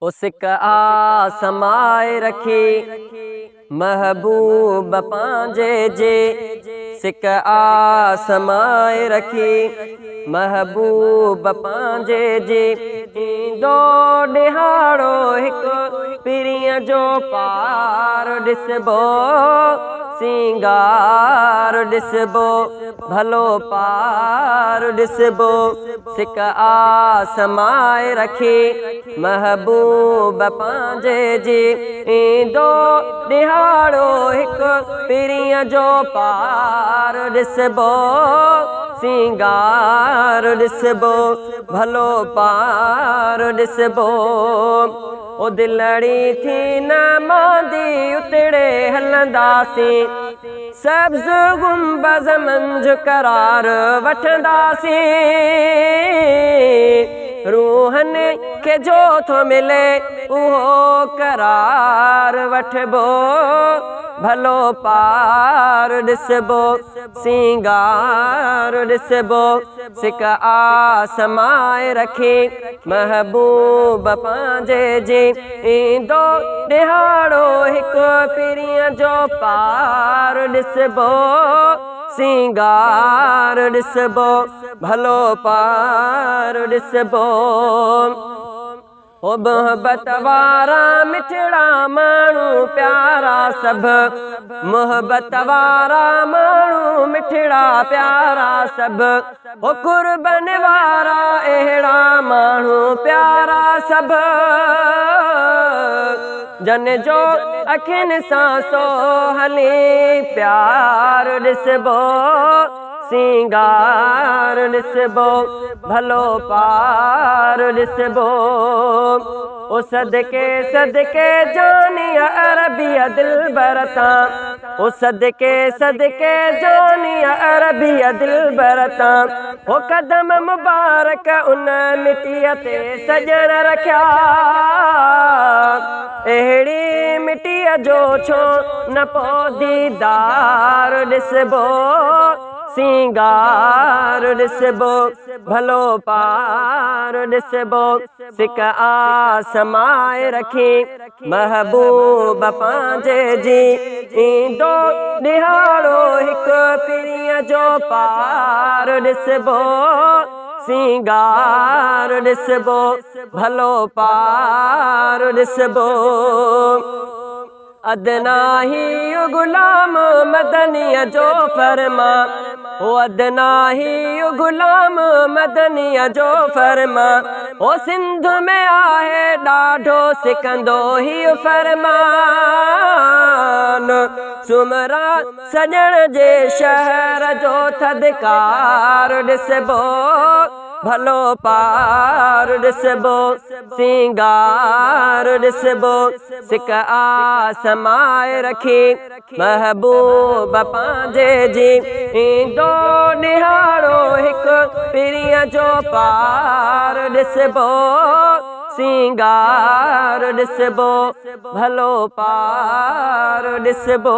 सिक आसमाए रखी महबूब पांजे जे। सिक आसमाए रखी महबूब पांजे जे। ईंदो ॾिहाड़ो हिकु पिरीअ जो पार ॾिसबो सिंगार ॾिसबो भलो पार ॾिसबो। सिक आसमाए रखी महबूब पांजे जी। ईंदो ॾिहाड़ो हिकु पिरीअ जो पार ॾिसबो सिंगार ॾिसबो भलो पार ॾिसबो। ओ दिलड़ी थी न मांदी उतड़े हलंदासीं सब्ज़ गुंबज़ मंझि करार वठंदासीं। रूहनि खे जो थो मिले उहो करार वठबो भलो पार ॾिसबो सिंगार ॾिसबो। सिक आसमाए रखी महबूब पांजे जी। ईंदो ॾिहाड़ो हिकु पिरीअ जो पार ॾिसबो सिंगार ॾिसबो भलो पार ॾिसबो। ओ मोहब्बत वारा मिठड़ा माण्हू प्यारा सभ मोहब्बत वारा माण्हू मिठड़ा प्यारा सभ। ओ कुर्बन वारा अहिड़ा माण्हू प्यारा सभ जन जो अखियुनि सां सो हली प्यार ॾिसबो सिंगार ॾिसबो भलो पार ॾिसबो। ओ सदके सदके जानिया अरबिया दिलबर तां ओ सदके सदके जानिया अरबिया दिलबर तां। ओ कदम मुबारक उन मिटीअ ते सजण रखिया अहिड़ी मिटीअ जो छो न पोइ दीदार ॾिसबो सिंगार ॾिसबो भलो पार ॾिसबो। सिक आसमाए रखी महबूब पांजे जी। ईंदो ॾिहाड़ो हिकु पिरीअ जो पार ॾिसबो सिंगार ॾिसबो भलो पार ॾिसबो। अदना ही गुलाम मदनीअ जो फरमा ओ अदना ही गुलाम मदनीअ जो फरमा। ओ सिंध में आहे ॾाढो सिकंदो ही फरमान। सुमरा सजण जे शहर जो थदकार ॾिसबो भलो पार ॾिसबो सिंगार ॾिसबो। सिक आसमाए रखी महबूब पांजे जी। ईंदो ॾिहाड़ो हिकु पिरीअ जो पार ॾिसबो सिंगार ॾिसबो भलो पार ॾिसबो।